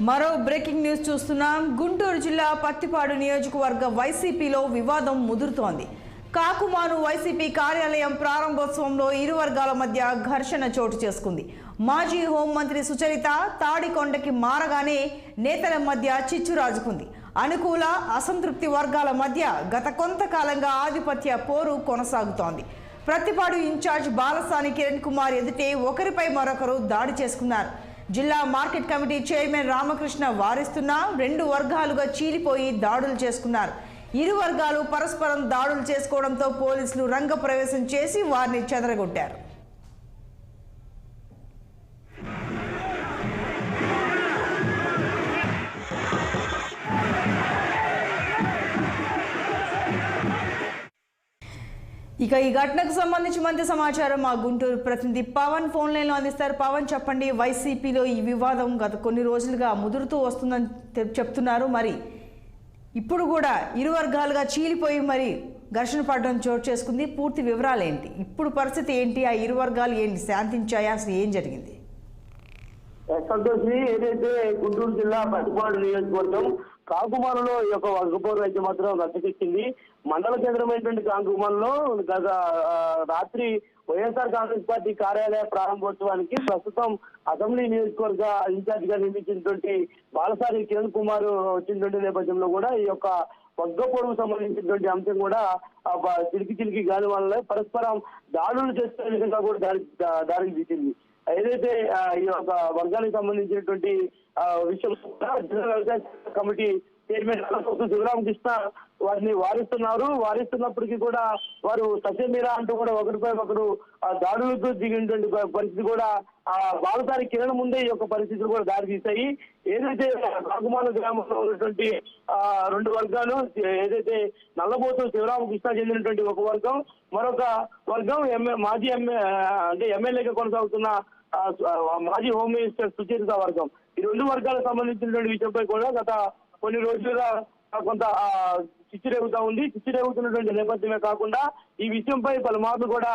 మరో breaking news చూస్తున్నాం. గుంటూరు జిల్లా పత్తిపాడు నియోజకవర్గ వైసీపీలో వివాదం ముదురుతోంది. కాకుమాను వైసీపీ కార్యాలయం ప్రారంభోత్సవంలో ఇరు వర్గాల మధ్య ఘర్షణ చోటు చేసుకుంది. మాజీ హోంమంత్రి సుచరిత తాడికొండకి మారగానే నేతల మధ్య చిచ్చు రాజుకుంది. అనుకూల అసంతృప్తి వర్గాల మధ్య గత కొంతకాలంగా ఆధిపత్య పోరు కొనసాగుతోంది. ప్రతిపాడు ఇన్ఛార్జ్ బాలసాని కిరణ్ కుమార్ ఎదుటే ఒకరిపై మరొకరు దాడి చేసుకున్నారు. జిల్లా మార్కెట్ కమిటీ చైర్మన్ రామకృష్ణ వారిస్తున్నా రెండు వర్గాలుగా చీలిపోయి దాడులు చేసుకున్నారు. ఇరు వర్గాలు పరస్పరం దాడులు చేసుకోవడంతో పోలీసులు రంగప్రవేశం చేసి వారిని చెదరగొట్టారు. ఇక ఈ ఘటనకు సంబంధించి మరింత సమాచారం మా గుంటూరు ప్రతినిధి పవన్ ఫోన్ లైన్లో అందిస్తారు. పవన్, చెప్పండి. వైసీపీలో ఈ వివాదం గత కొన్ని రోజులుగా ముదురుతూ వస్తుందని చెప్తున్నారు. మరి ఇప్పుడు కూడా ఇరు వర్గాలుగా చీలిపోయి మరి ఘర్షణ పడడం చోటు చేసుకుంది. పూర్తి వివరాలు ఏంటి? ఇప్పుడు పరిస్థితి ఏంటి? ఆ ఇరు వర్గాలు ఏంటి? శాంతించాయా? అసలు ఏం జరిగింది? సంతోషి, ఏదైతే గుంటూరు జిల్లా పత్తిపాడు నియోజకవర్గం కాకుమానులో ఈ యొక్క వర్గపోరు అయితే మాత్రం రచ్చకెక్కింది. మండల కేంద్రమైనటువంటి కాకుమానులో గత రాత్రి వైఎస్ఆర్ కాంగ్రెస్ పార్టీ కార్యాలయ ప్రారంభోత్సవానికి ప్రస్తుతం అసెంబ్లీ నియోజకవర్గ ఇన్ఛార్జ్ గా నియమించినటువంటి బాలసాని కిరణ్ కుమార్ వచ్చినటువంటి నేపథ్యంలో కూడా ఈ యొక్క వర్గ పొరుగు సంబంధించినటువంటి అంశం కూడా చిలికి గాలి వల్ల పరస్పరం దాడులు చేసే విధంగా కూడా దారికి తీసింది. ఏదైతే ఈ యొక్క వర్గానికి సంబంధించినటువంటి విషయం జిల్లా వ్యవసాయ కమిటీ చైర్మన్ శివరామకృష్ణ వారిని వారిస్తున్నప్పటికీ కూడా వారు సత్యమీరా అంటూ కూడా ఒకరిపై ఒకరు దాడులకు దిగినటువంటి పరిస్థితి కూడా బాలసాని కిరణ్ ముందే ఈ యొక్క పరిస్థితులు కూడా దారి తీశాయి. ఏదైతే కాకుమాను గ్రామంలో ఉన్నటువంటి రెండు వర్గాలు, ఏదైతే నల్లబోతు శివరామకృష్ణ చెందినటువంటి ఒక వర్గం, మరొక వర్గం మాజీ ఎమ్మెల్యేగా కొనసాగుతున్న మాజీ హోమ్ మినిస్టర్ సుచరిత వర్గం. ఈ రెండు వర్గాలకు సంబంధించినటువంటి విషయంపై కూడా గత కొన్ని రోజులుగా కొంత చిచ్చురేగుతా ఉంది. చిచ్చురేగుతున్నటువంటి నేపథ్యమే కాకుండా ఈ విషయంపై పలుమార్లు కూడా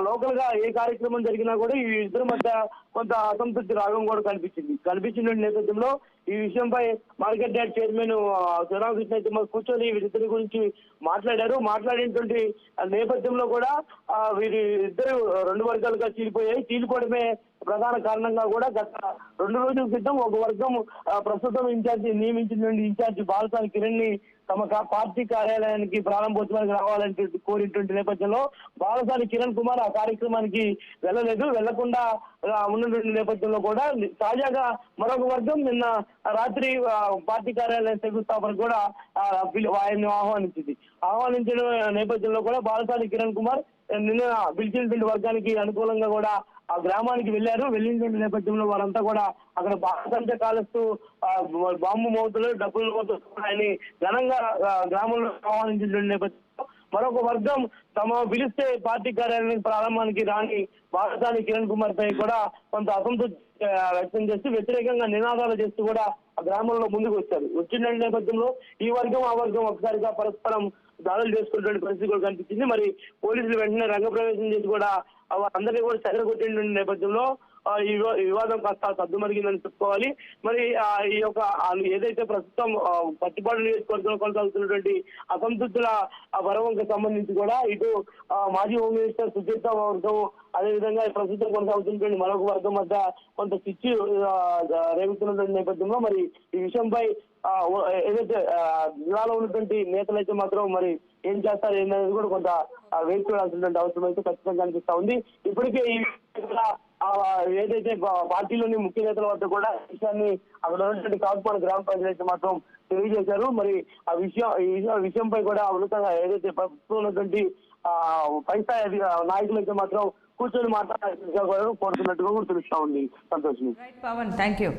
లోకల్ గా ఏ కార్యక్రమం జరిగినా కూడా ఈ ఇద్దరి మధ్య కొంత అసంతృప్తి రాగం కూడా కనిపించిన నేపథ్యంలో ఈ విషయంపై మార్కెట్ యార్డ్ చైర్మన్ శివరామకృష్ణ అయితే కూర్చొని వీరిద్దరి గురించి మాట్లాడినటువంటి నేపథ్యంలో కూడా వీరి ఇద్దరు రెండు వర్గాలుగా చీలిపోవడమే ప్రధాన కారణంగా కూడా గత 2 రోజుల క్రితం ఒక వర్గం ప్రస్తుతం నియమించినటువంటి ఇన్ఛార్జి బాలసాని కిరణ్ ని తమ పార్టీ కార్యాలయానికి ప్రారంభోత్సవానికి రావాలని కోరినటువంటి నేపథ్యంలో బాలసాని కిరణ్ కుమార్ ఆ కార్యక్రమానికి వెళ్లకుండా ఉన్నటువంటి నేపథ్యంలో కూడా తాజాగా మరొక వర్గం నిన్న రాత్రి పార్టీ కార్యాలయం శంకుస్థాపన కూడా ఆయన్ని ఆహ్వానించిన నేపథ్యంలో కూడా బాలసాని కిరణ్ కుమార్ నిన్న పిలిచినటువంటి వర్గానికి అనుకూలంగా కూడా ఆ గ్రామానికి వెళ్ళినటువంటి నేపథ్యంలో వారంతా కూడా అక్కడ బాలసంచ కాలుస్తూ బాంబు మోతులు డబ్బులు మోతులు ఆయన్ని ఘనంగా గ్రామంలో ఆహ్వానించినటువంటి నేపథ్యంలో మరొక వర్గం తమ పిలిస్తే పార్టీ కార్యాలయం ప్రారంభానికి రాని బాలసాని కిరణ్ కుమార్ పై కూడా కొంత అసంతృప్తి వ్యక్తం చేస్తూ వ్యతిరేకంగా నినాదాలు చేస్తూ కూడా ఆ గ్రామంలో ముందుకు వచ్చిన నేపథ్యంలో ఈ వర్గం ఆ వర్గం ఒకసారిగా పరస్పరం దాడులు చేసుకున్నటువంటి పరిస్థితి కూడా కనిపించింది. మరి పోలీసులు వెంటనే రంగప్రవేశం చేసి కూడా అందరినీ కూడా చెదరగొట్టిన నేపథ్యంలో ఈ వివాదం కాస్త సద్దుమరిగిందని చెప్పుకోవాలి. మరి ఈ యొక్క ఏదైతే ప్రస్తుతం పత్తిపాడు నియోజకవర్గంలో కొనసాగుతున్నటువంటి అసంతృప్తుల వరవంకి సంబంధించి కూడా ఇటు మాజీ హోమ్ మినిస్టర్ సుచరిత వర్గం, అదేవిధంగా ప్రస్తుతం కొనసాగుతున్నటువంటి మరొక వర్గం మధ్య కొంత చిచ్చు రేగుతున్నటువంటి నేపథ్యంలో మరి ఈ విషయంపై ఏదైతే జిల్లాలో ఉన్నటువంటి నేతలైతే మాత్రం మరి ఏం చేస్తారు ఏంటనేది కూడా కొంత వేచి చూడాల్సినటువంటి అవసరం అయితే ఖచ్చితంగా కనిపిస్తా ఉంది. ఇప్పటికే ఈ ఏదైతే పార్టీలోని ముఖ్య నేతల వద్ద కూడా ఈ విషయాన్ని అక్కడ ఉన్నటువంటి కాకుమాను గ్రామ ప్రజలైతే మాత్రం తెలియజేశారు. మరి ఈ విషయంపై కూడా ఉన్నతంగా ఏదైతే ప్రస్తుతం ఉన్నటువంటి పై స్థాయి నాయకులైతే మాత్రం కూర్చొని మాట్లాడాలని కోరుతున్నట్టుగా కూడా తెలుస్తా ఉంది. సంతోషం. Pavan, thank you.